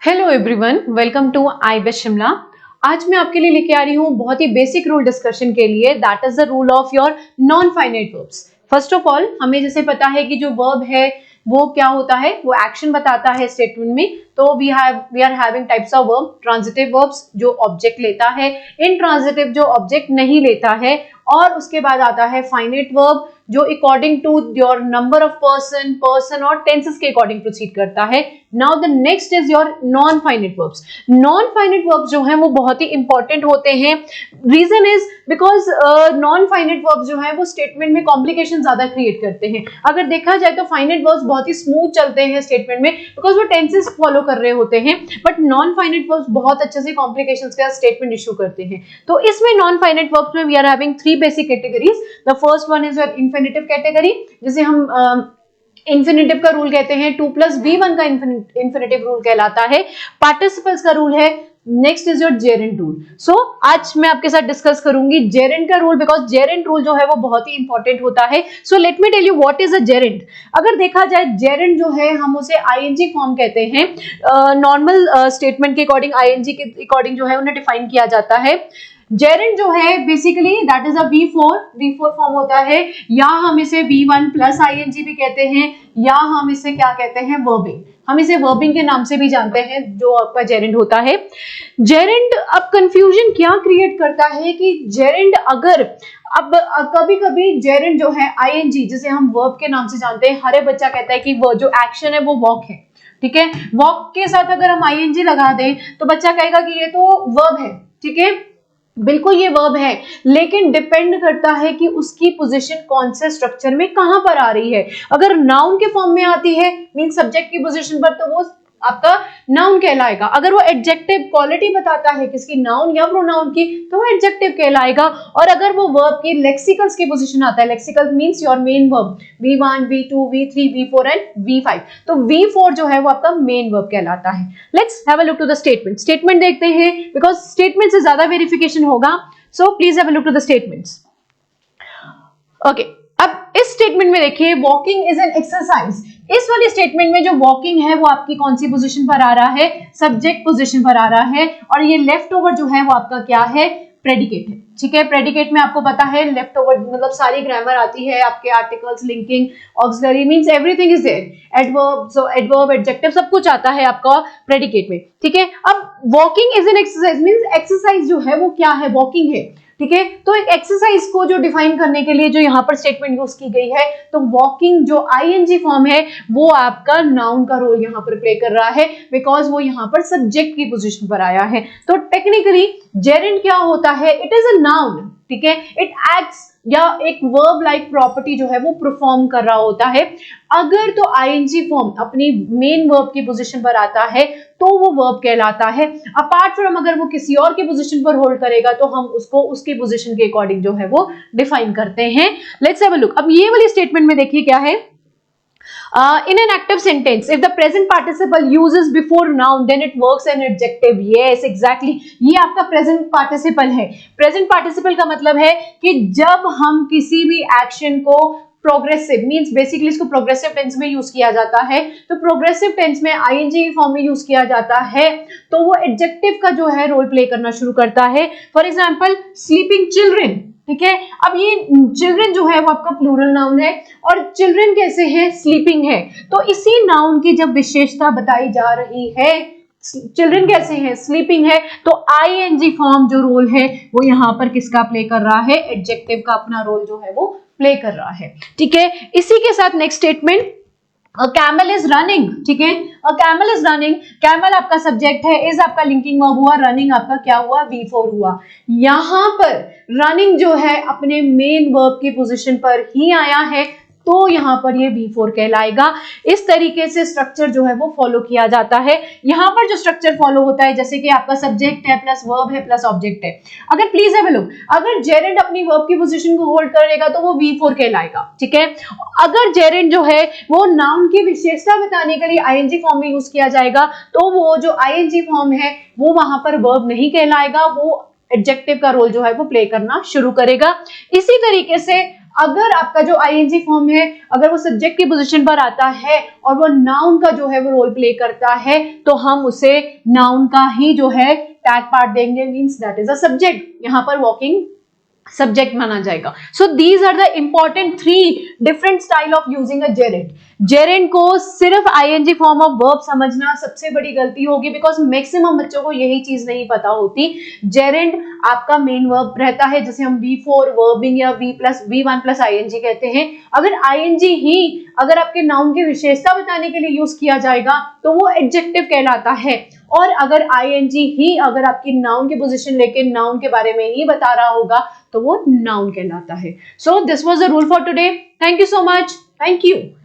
Hello everyone, welcome to IBEST Shimla. आज मैं आपके लिए लेके आ रही हूँ बहुत ही बेसिक रूल डिस्कशन के लिए, that is the rule of your non finite verbs. First of all हमें जैसे पता है कि जो वर्ब है वो क्या होता है, वो एक्शन बताता है स्टेटमेंट में। तो we are having types of verb, transitive verbs जो ऑब्जेक्ट लेता है, इनट्रांजिटिव जो ऑब्जेक्ट नहीं लेता है, और उसके बाद आता है फाइनाइट वर्ब जो according to your number of person और टेंसेस के अकॉर्डिंग प्रोसीड करता है। Now the next is your non finite verbs. Non finite verbs जो हैं वो बहुत ही इंपॉर्टेंट होते हैं। Reason is because non finite verbs जो हैं वो स्टेटमेंट में कॉम्प्लिकेशन ज्यादा क्रिएट करते हैं। अगर देखा जाए तो फाइनाइट वर्ब्स बहुत ही स्मूथ चलते हैं स्टेटमेंट में बिकॉज वो टेंसेस फॉलो कर रहे होते हैं, बट नॉन फाइनाइट वर्ब्स बहुत अच्छे से कॉम्प्लिकेशंस का स्टेटमेंट इशू करते हैं। तो इसमें नॉन फाइनाइट वर्ब्स में we are having three basic categories. The first one is your infinitive category, जिसे हम इन्फिनिटिव का रूल कहते हैं। 2+V1 का इन्फिनिटिव रूल कहलाता है। पार्टिसिपल्स का रूल है। Next is your gerund rule. So आज मैं आपके साथ डिस्कस करूंगी जेरेंट का रूल, बिकॉज जेरेंट रूल जो है वो बहुत ही इंपॉर्टेंट होता है। So let me tell you what is a gerund. अगर देखा जाए जेरेंट जो है हम उसे आईएनजी फॉर्म कहते हैं। नॉर्मल स्टेटमेंट के अकॉर्डिंग आईएनजी के अकॉर्डिंग जो है उन्हें डिफाइन किया जाता है। जेरेंट जो है basically that is a V4 form होता है, या हम इसे V1 प्लस आईएनजी भी कहते हैं, या हम इसे क्या कहते हैं, वर्बिंग। हम इसे वर्बिंग के नाम से भी जानते हैं जो आपका जेरेंट होता है। जेरेंट अब कंफ्यूजन क्या क्रिएट करता है कि जेरेंट अगर अब कभी कभी जेरेंट जो है आईएनजी जिसे हम वर्ब के नाम से जानते हैं, हर एक बच्चा कहता है कि वो जो एक्शन है वो वॉक है, ठीक है। वॉक के साथ अगर हम आईएनजी लगा दें तो बच्चा कहेगा कि ये तो वर्ब है, ठीक है। बिल्कुल ये वर्ब है, लेकिन डिपेंड करता है कि उसकी पोजीशन कौन से स्ट्रक्चर में कहां पर आ रही है। अगर नाउन के फॉर्म में आती है मीन सब्जेक्ट की पोजीशन पर, तो वो आपका नाउन कहलाएगा। अगर वो एडजेक्टिव क्वालिटी बताता है किसकी, नाउन या प्रोनाउन की, तो वो एडजेक्टिव कहलाएगा। और अगर वो वर्ब की लेक्सिकल्स की पोजीशन आता है, lexical means your main verb, V1 V2 V3 V4 and V5, तो V4 जो है वो आपका मेन वर्ब कहलाता है। Let's have a look to the statement. Statement देखते हैं बिकॉज स्टेटमेंट से ज्यादा वेरिफिकेशन होगा। So please have a look to the statements. Okay, अब इस स्टेटमेंट में देखिए वॉकिंग इज एन एक्सरसाइज। इस वाली स्टेटमेंट में जो वॉकिंग है वो आपकी कौन सी पोजीशन पर आ रहा है, सब्जेक्ट पोजीशन पर आ रहा है, और ये लेफ्ट ओवर जो है वो आपका क्या है, प्रेडिकेट है, ठीक है। प्रेडिकेट में आपको पता है लेफ्ट ओवर मतलब सारी ग्रामर आती है आपके, articles, linking, auxiliary, means everything is there, adverb, so adverb, adjective सब कुछ आता है आपका प्रेडिकेट में, ठीक है। अब walking is an exercise means exercise जो है वो क्या है, वॉकिंग है, ठीक है। तो एक एक्सरसाइज को जो डिफाइन करने के लिए जो यहाँ पर स्टेटमेंट यूज की गई है, तो वॉकिंग जो आईएनजी फॉर्म है वो आपका नाउन का रोल यहाँ पर प्ले कर रहा है, बिकॉज वो यहाँ पर सब्जेक्ट की पोजीशन पर आया है। तो टेक्निकली जेरेंट क्या होता है, इट इज अ नाउन, ठीक है। इट एक्ट्स या एक वर्ब लाइक प्रॉपर्टी जो है वो परफॉर्म कर रहा होता है। अगर तो आईएनजी फॉर्म अपनी मेन वर्ब की पोजीशन पर आता है तो वो वर्ब कहलाता है। अपार्ट फ्रॉम अगर वो किसी और की पोजीशन पर होल्ड करेगा तो हम उसको उसकी पोजीशन के अकॉर्डिंग जो है वो डिफाइन करते हैं। Let's have a look. अब ये वाली स्टेटमेंट में देखिए क्या है, in an active sentence if the present participle uses before noun then it works an adjective। yes exactly, ये आपका present participle है। present participle का मतलब है कि जब हम किसी भी एक्शन को प्रोग्रेसिव मींस बेसिकली इसको प्रोग्रेसिव टेंस में यूज किया जाता है, तो प्रोग्रेसिव टेंस में आईएनजी फॉर्म में यूज किया जाता है तो वो एडजेक्टिव का जो है रोल प्ले करना शुरू करता है। फॉर एग्जांपल स्लीपिंग चिल्ड्रन, ठीक है। अब ये चिल्ड्रन जो है वो आपका प्लूरल नाउन है, और चिल्ड्रन कैसे है, स्लीपिंग है। तो इसी नाउन की जब विशेषता बताई जा रही है, चिल्ड्रन कैसे हैं, स्लीपिंग है, तो आईएनजी फॉर्म जो रोल है वो यहाँ पर किसका प्ले कर रहा है, एडजेक्टिव का अपना रोल जो है वो प्ले कर रहा है, ठीक है। इसी के साथ next statement, A camel is running, ठीक है। A camel is running, camel आपका सब्जेक्ट है, is आपका लिंकिंग वर्ब हुआ, रनिंग आपका क्या हुआ, V4 हुआ। यहां पर रनिंग जो है अपने मेन वर्ब की पोजीशन पर ही आया है तो यहां पर ये V4 कहलाएगा। इस तरीके से स्ट्रक्चर जो है वो फॉलो किया जाता है। यहां पर जो स्ट्रक्चर फॉलो होता है जैसे कि आपका सब्जेक्ट है प्लस वर्ब है प्लस ऑब्जेक्ट है। अगर प्लीज हैव अ लुक, अगर जेरेंट अपनी वर्ब की पोजीशन को होल्ड करेगा तो वो V4 कहलाएगा, ठीक है। अगर जेरेंट जो है वो नाउन की विशेषता बताने के लिए आईएनजी फॉर्म में यूज किया जाएगा तो वो जो आईएनजी फॉर्म है वो वहां पर वर्ब नहीं कहलाएगा, वो एडजेक्टिव का रोल जो है वो प्ले करना शुरू करेगा। इसी तरीके से अगर आपका जो आईएनजी फॉर्म है अगर वो सब्जेक्ट की पोजीशन पर आता है और वो नाउन का जो है वो रोल प्ले करता है तो हम उसे नाउन का ही जो है टैग पार्ट देंगे, means that is a subject, यहाँ पर वॉकिंग सब्जेक्ट माना जाएगा। So these are the important 3 different style of using a gerund. Gerund को सिर्फ आईएनजी फॉर्म ऑफ वर्ब समझना सबसे बड़ी गलती होगी, बिकॉज मैक्सिमम बच्चों को यही चीज नहीं पता होती। जेरेंट आपका मेन वर्ब रहता है जिसे हम V4 वर्बिंग या V+V1+ आईएनजी कहते हैं। अगर आईएनजी ही अगर आपके नाउन की विशेषता बताने के लिए यूज किया जाएगा तो वो एडजेक्टिव कहलाता है, और अगर आईएनजी ही अगर आपकी नाउन की पोजीशन लेके नाउन के बारे में ही बता रहा होगा तो वो नाउन कहलाता है। So this was the rule for today. Thank you so much. Thank you.